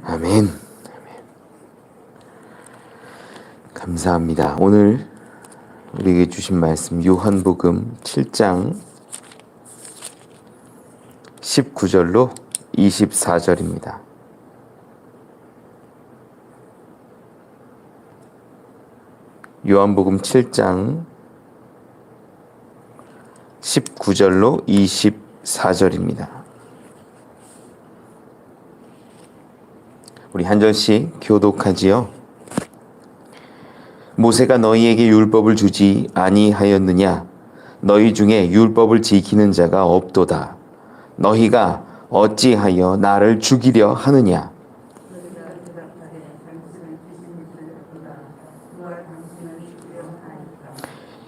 아멘. 감사합니다. 오늘 우리에게 주신 말씀 요한복음 7장 19절로 24절입니다. 요한복음 7장 19절로 24절입니다. 우리 한 절씩 교독하지요. 모세가 너희에게 율법을 주지 아니하였느냐? 너희 중에 율법을 지키는 자가 없도다. 너희가 어찌하여 나를 죽이려 하느냐?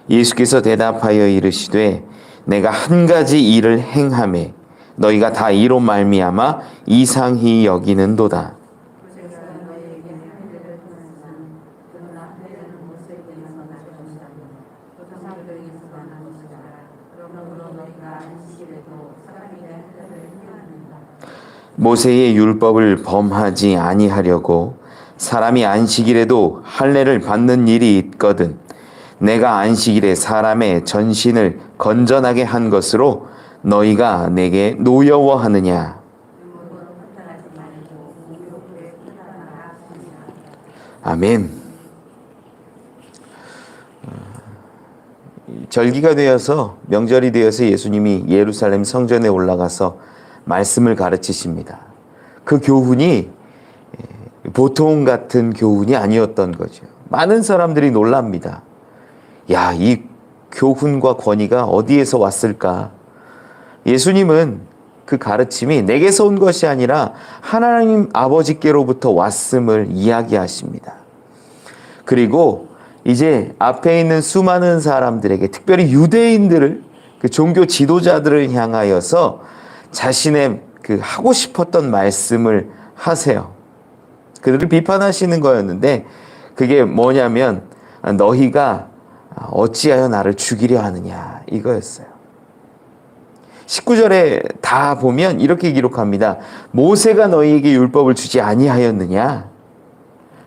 예수께서 대답하여 이르시되 내가 한 가지 일을 행하매 너희가 다 이로 말미암아 이상히 여기는도다. 모세의 율법을 범하지 아니하려고 사람이 안식일에도 할례를 받는 일이 있거든 내가 안식일에 사람의 전신을 건전하게 한 것으로 너희가 내게 노여워하느냐? 아멘. 절기가 되어서 명절이 되어서 예수님이 예루살렘 성전에 올라가서 말씀을 가르치십니다. 그 교훈이 보통 같은 교훈이 아니었던 거죠. 많은 사람들이 놀랍니다. 야, 이 교훈과 권위가 어디에서 왔을까? 예수님은 그 가르침이 내게서 온 것이 아니라 하나님 아버지께로부터 왔음을 이야기하십니다. 그리고 이제 앞에 있는 수많은 사람들에게, 특별히 유대인들을, 그 종교 지도자들을 향하여서 자신의 그 하고 싶었던 말씀을 하세요. 그들을 비판하시는 거였는데 그게 뭐냐면 너희가 어찌하여 나를 죽이려 하느냐 이거였어요. 19절에 다 보면 이렇게 기록합니다. 모세가 너희에게 율법을 주지 아니하였느냐?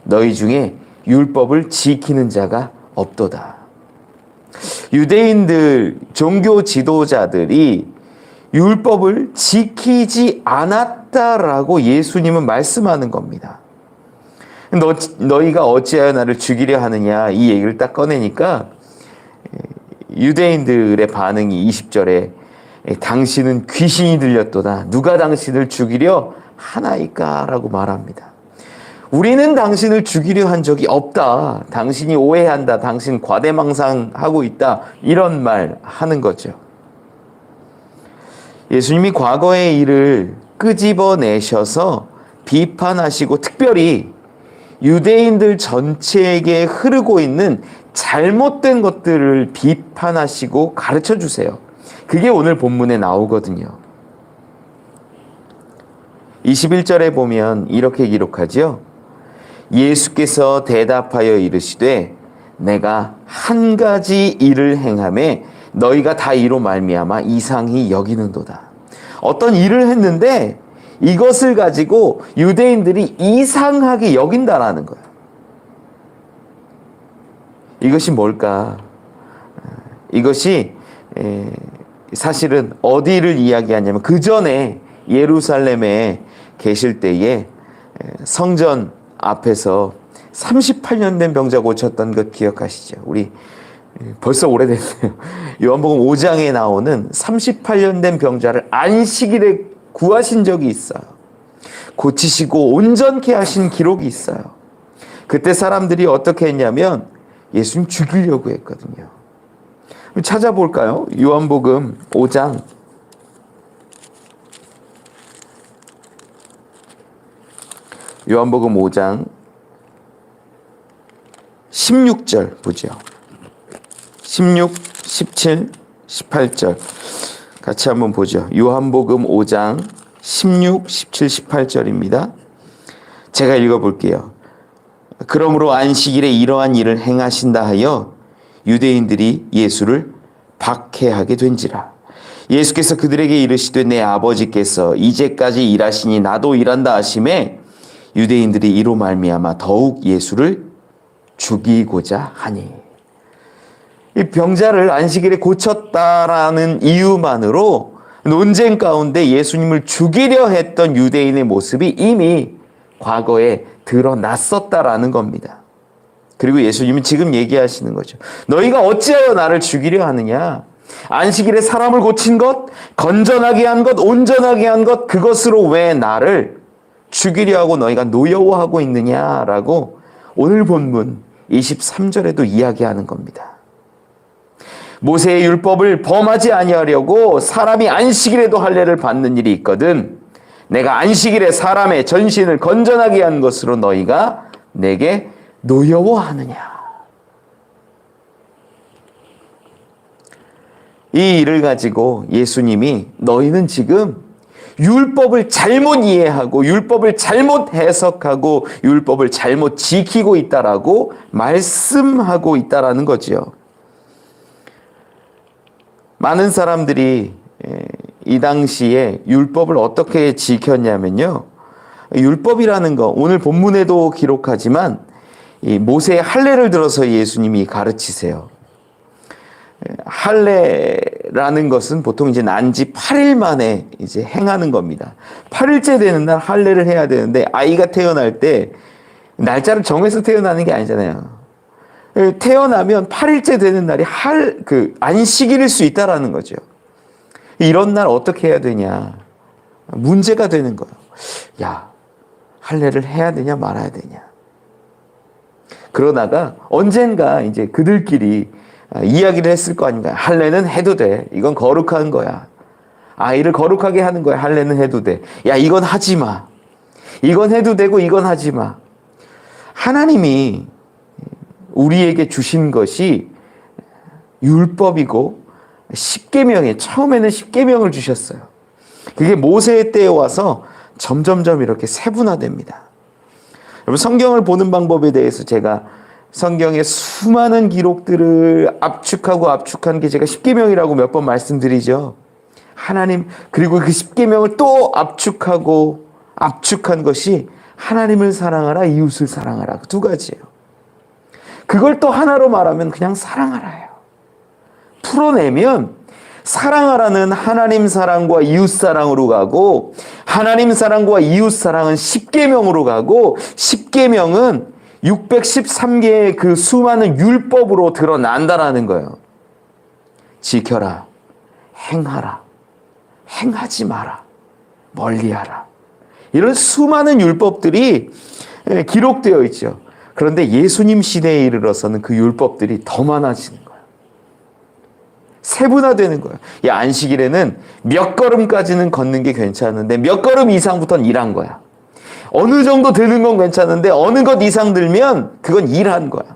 너희 중에 율법을 지키는 자가 없도다. 유대인들 종교 지도자들이 율법을 지키지 않았다라고 예수님은 말씀하는 겁니다. 너희가 어찌하여 나를 죽이려 하느냐 이 얘기를 딱 꺼내니까 유대인들의 반응이 20절에 당신은 귀신이 들렸도다. 누가 당신을 죽이려 하나이까? 라고 말합니다. 우리는 당신을 죽이려 한 적이 없다. 당신이 오해한다. 당신 과대망상하고 있다. 이런 말 하는 거죠. 예수님이 과거의 일을 끄집어내셔서 비판하시고 특별히 유대인들 전체에게 흐르고 있는 잘못된 것들을 비판하시고 가르쳐 주세요. 그게 오늘 본문에 나오거든요. 21절에 보면 이렇게 기록하죠. 예수께서 대답하여 이르시되 내가 한 가지 일을 행하매 너희가 다 이로 말미암아 이상히 여기는도다. 어떤 일을 했는데 이것을 가지고 유대인들이 이상하게 여긴다라는 거예요. 이것이 뭘까? 이것이 사실은 어디를 이야기하냐면 그 전에 예루살렘에 계실 때에 성전 앞에서 38년 된 병자 고쳤던 것 기억하시죠? 우리 벌써 오래됐네요. 요한복음 5장에 나오는 38년 된 병자를 안식일에 구하신 적이 있어요. 고치시고 온전케 하신 기록이 있어요. 그때 사람들이 어떻게 했냐면 예수님 죽이려고 했거든요. 찾아볼까요? 요한복음 5장 16절 보죠. 16, 17, 18절 같이 한번 보죠. 요한복음 5장 16, 17, 18절입니다. 제가 읽어볼게요. 그러므로 안식일에 이러한 일을 행하신다 하여 유대인들이 예수를 박해하게 된지라. 예수께서 그들에게 이르시되 내 아버지께서 이제까지 일하시니 나도 일한다 하시매 유대인들이 이로 말미암아 더욱 예수를 죽이고자 하니. 이 병자를 안식일에 고쳤다라는 이유만으로 논쟁 가운데 예수님을 죽이려 했던 유대인의 모습이 이미 과거에 드러났었다라는 겁니다. 그리고 예수님은 지금 얘기하시는 거죠. 너희가 어찌하여 나를 죽이려 하느냐? 안식일에 사람을 고친 것, 건전하게 한 것, 온전하게 한 것, 그것으로 왜 나를 죽이려 하고 너희가 노여워하고 있느냐라고 오늘 본문 23절에도 이야기하는 겁니다. 모세의 율법을 범하지 아니하려고 사람이 안식일에도 할례를 받는 일이 있거든 내가 안식일에 사람의 전신을 건전하게 한 것으로 너희가 내게 노여워하느냐. 이 일을 가지고 예수님이 너희는 지금 율법을 잘못 이해하고 율법을 잘못 해석하고 율법을 잘못 지키고 있다라고 말씀하고 있다라는 거지요. 많은 사람들이 이 당시에 율법을 어떻게 지켰냐면요. 율법이라는 거 오늘 본문에도 기록하지만 이 모세의 할례를 들어서 예수님이 가르치세요. 할례라는 것은 보통 이제 난지 8일 만에 이제 행하는 겁니다. 8일째 되는 날 할례를 해야 되는데 아이가 태어날 때 날짜를 정해서 태어나는 게 아니잖아요. 태어나면 8일째 되는 날이 안식일일 수 있다라는 거죠. 이런 날 어떻게 해야 되냐? 문제가 되는 거예요. 야, 할례를 해야 되냐 말아야 되냐? 그러다가 언젠가 이제 그들끼리 이야기를 했을 거 아닌가요? 할례는 해도 돼. 이건 거룩한 거야. 아이를 거룩하게 하는 거야. 할례는 해도 돼. 야, 이건 하지 마. 이건 해도 되고 이건 하지 마. 하나님이 우리에게 주신 것이 율법이고 십계명에 처음에는 십계명을 주셨어요. 그게 모세의 때에 와서 점점점 이렇게 세분화됩니다. 여러분 성경을 보는 방법에 대해서 제가 성경의 수많은 기록들을 압축한 게 제가 십계명이라고 몇 번 말씀드리죠. 하나님 그리고 그 십계명을 또 압축한 것이 하나님을 사랑하라 이웃을 사랑하라 두 가지예요. 그걸 또 하나로 말하면 그냥 사랑하라예요. 풀어내면 사랑하라는 하나님 사랑과 이웃 사랑으로 가고 하나님 사랑과 이웃 사랑은 십계명으로 가고 십계명은 613개의 그 수많은 율법으로 드러난다라는 거예요. 지켜라, 행하라, 행하지 마라, 멀리하라. 이런 수많은 율법들이 기록되어 있죠. 그런데 예수님 시대에 이르러서는 그 율법들이 더 많아지는 거예요. 세분화되는 거예요. 이 안식일에는 몇 걸음까지는 걷는 게 괜찮은데 몇 걸음 이상부터는 일한 거야. 어느 정도 되는 건 괜찮은데 어느 것 이상 들면 그건 일한 거야.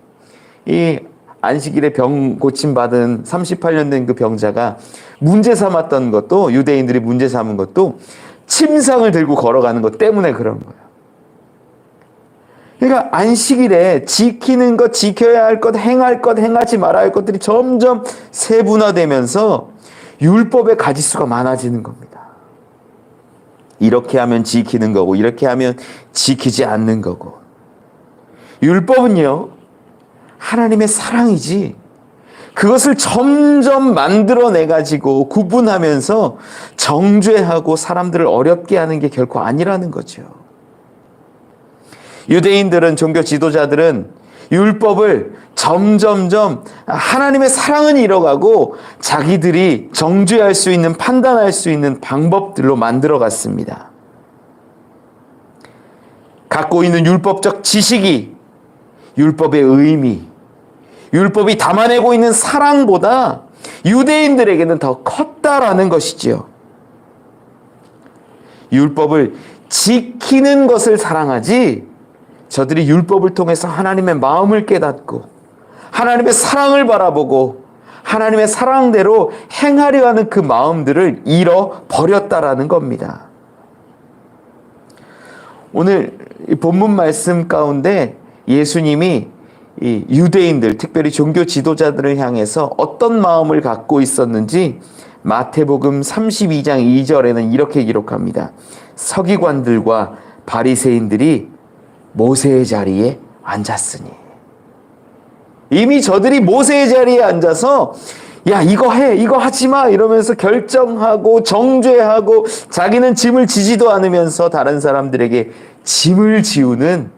이 안식일에 병 고침받은 38년 된 그 병자가 문제 삼았던 것도 유대인들이 문제 삼은 것도 침상을 들고 걸어가는 것 때문에 그런 거예요. 그러니까 안식일에 지키는 것, 지켜야 할 것, 행할 것, 행하지 말아야 할 것들이 점점 세분화되면서 율법의 가지수가 많아지는 겁니다. 이렇게 하면 지키는 거고 이렇게 하면 지키지 않는 거고. 율법은요 하나님의 사랑이지 그것을 점점 만들어내가지고 구분하면서 정죄하고 사람들을 어렵게 하는 게 결코 아니라는 거죠. 유대인들은 종교 지도자들은 율법을 점점점 하나님의 사랑은 잃어가고 자기들이 정죄할 수 있는 판단할 수 있는 방법들로 만들어갔습니다. 갖고 있는 율법적 지식이 율법의 의미, 율법이 담아내고 있는 사랑보다 유대인들에게는 더 컸다라는 것이지요. 율법을 지키는 것을 사랑하지 저들이 율법을 통해서 하나님의 마음을 깨닫고 하나님의 사랑을 바라보고 하나님의 사랑대로 행하려 하는 그 마음들을 잃어버렸다라는 겁니다. 오늘 본문 말씀 가운데 예수님이 이 유대인들, 특별히 종교 지도자들을 향해서 어떤 마음을 갖고 있었는지 마태복음 32장 2절에는 이렇게 기록합니다. 서기관들과 바리새인들이 모세의 자리에 앉았으니. 이미 저들이 모세의 자리에 앉아서 야, 이거 해, 이거 하지 마 이러면서 결정하고 정죄하고 자기는 짐을 지지도 않으면서 다른 사람들에게 짐을 지우는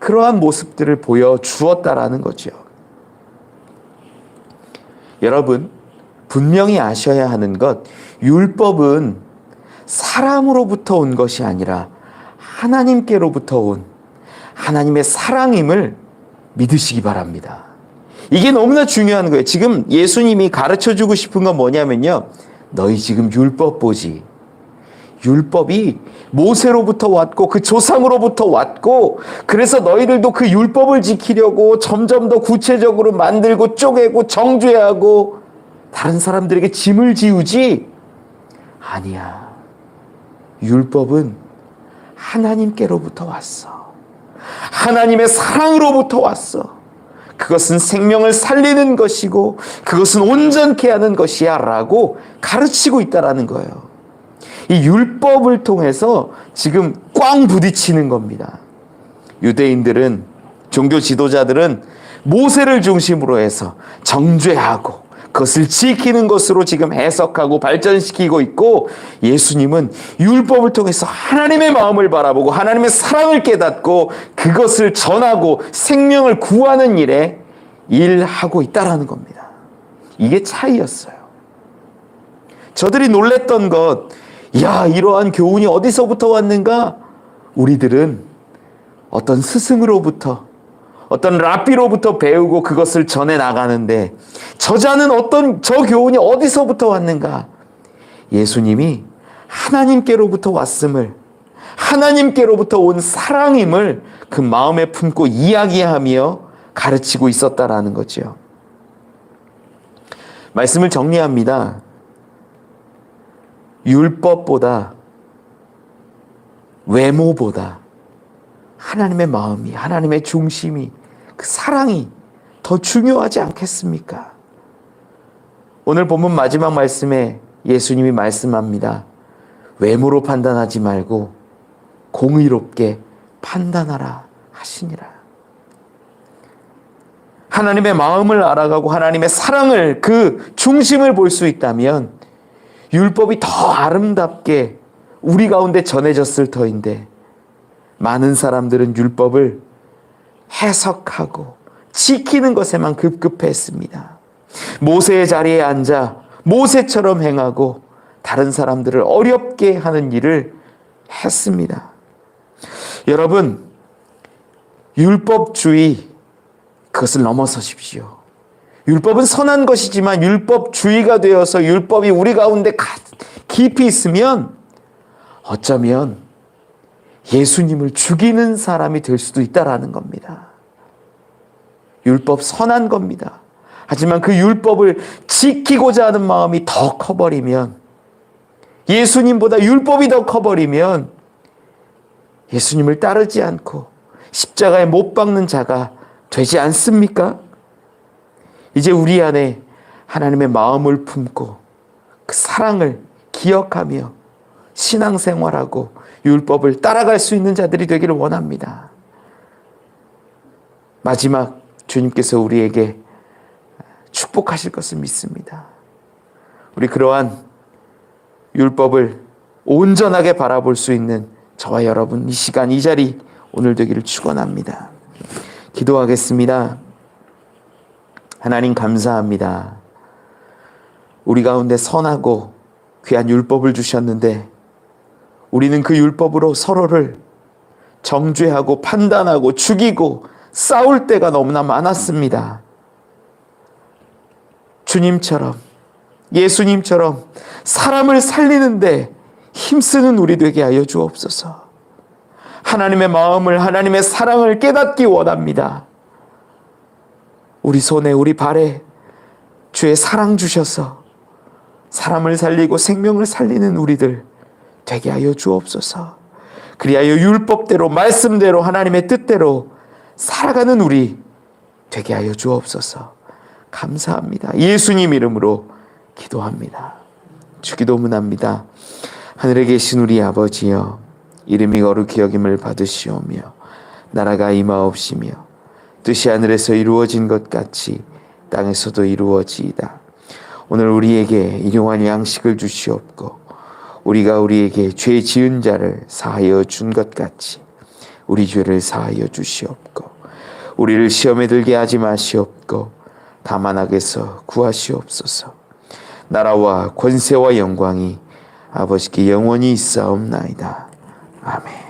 그러한 모습들을 보여주었다라는 거죠. 여러분, 분명히 아셔야 하는 것, 율법은 사람으로부터 온 것이 아니라 하나님께로부터 온 하나님의 사랑임을 믿으시기 바랍니다. 이게 너무나 중요한 거예요. 지금 예수님이 가르쳐주고 싶은 건 뭐냐면요. 너희 지금 율법 보지. 율법이 모세로부터 왔고 그 조상으로부터 왔고 그래서 너희들도 그 율법을 지키려고 점점 더 구체적으로 만들고 쪼개고 정죄하고 다른 사람들에게 짐을 지우지? 아니야. 율법은 하나님께로부터 왔어. 하나님의 사랑으로부터 왔어. 그것은 생명을 살리는 것이고 그것은 온전케 하는 것이야 라고 가르치고 있다라는 거예요. 이 율법을 통해서 지금 꽝 부딪히는 겁니다. 유대인들은, 종교 지도자들은 모세를 중심으로 해서 정죄하고 그것을 지키는 것으로 지금 해석하고 발전시키고 있고, 예수님은 율법을 통해서 하나님의 마음을 바라보고 하나님의 사랑을 깨닫고 그것을 전하고 생명을 구하는 일에 일하고 있다라는 겁니다. 이게 차이였어요. 저들이 놀랬던 것, 야, 이러한 교훈이 어디서부터 왔는가? 우리들은 어떤 스승으로부터, 어떤 랍비로부터 배우고 그것을 전해 나가는데 저자는 저 교훈이 어디서부터 왔는가? 예수님이 하나님께로부터 왔음을, 하나님께로부터 온 사랑임을 그 마음에 품고 이야기하며 가르치고 있었다라는 거죠. 말씀을 정리합니다. 율법보다, 외모보다 하나님의 마음이, 하나님의 중심이, 그 사랑이 더 중요하지 않겠습니까? 오늘 본문 마지막 말씀에 예수님이 말씀합니다. 외모로 판단하지 말고 공의롭게 판단하라 하시니라. 하나님의 마음을 알아가고 하나님의 사랑을, 그 중심을 볼 수 있다면 율법이 더 아름답게 우리 가운데 전해졌을 터인데, 많은 사람들은 율법을 해석하고 지키는 것에만 급급했습니다. 모세의 자리에 앉아 모세처럼 행하고 다른 사람들을 어렵게 하는 일을 했습니다. 여러분, 율법주의, 그것을 넘어서십시오. 율법은 선한 것이지만 율법주의가 되어서 율법이 우리 가운데 깊이 있으면 어쩌면 예수님을 죽이는 사람이 될 수도 있다라는 겁니다. 율법 선한 겁니다. 하지만 그 율법을 지키고자 하는 마음이 더 커버리면, 예수님보다 율법이 더 커버리면 예수님을 따르지 않고 십자가에 못 박는 자가 되지 않습니까? 이제 우리 안에 하나님의 마음을 품고 그 사랑을 기억하며 신앙생활하고 율법을 따라갈 수 있는 자들이 되기를 원합니다. 마지막, 주님께서 우리에게 축복하실 것을 믿습니다. 우리 그러한 율법을 온전하게 바라볼 수 있는 저와 여러분, 이 시간, 이 자리 오늘 되기를 축원합니다. 기도하겠습니다. 하나님, 감사합니다. 우리 가운데 선하고 귀한 율법을 주셨는데 우리는 그 율법으로 서로를 정죄하고 판단하고 죽이고 싸울 때가 너무나 많았습니다. 주님처럼, 예수님처럼 사람을 살리는데 힘쓰는 우리 되게 하여 주옵소서. 하나님의 마음을, 하나님의 사랑을 깨닫기 원합니다. 우리 손에, 우리 발에 주의 사랑 주셔서 사람을 살리고 생명을 살리는 우리들 되게 하여 주옵소서. 그리하여 율법대로, 말씀대로, 하나님의 뜻대로 살아가는 우리 되게 하여 주옵소서. 감사합니다. 예수님 이름으로 기도합니다. 주기도문합니다. 하늘에 계신 우리 아버지여, 이름이 거룩히 여김을 받으시오며 나라가 임하옵시며 뜻이 하늘에서 이루어진 것 같이 땅에서도 이루어지이다. 오늘 우리에게 일용할 양식을 주시옵고 우리가 우리에게 죄 지은 자를 사하여 준 것 같이 우리 죄를 사하여 주시옵고 우리를 시험에 들게 하지 마시옵고 다만 악에서 구하시옵소서. 나라와 권세와 영광이 아버지께 영원히 있사옵나이다. 아멘.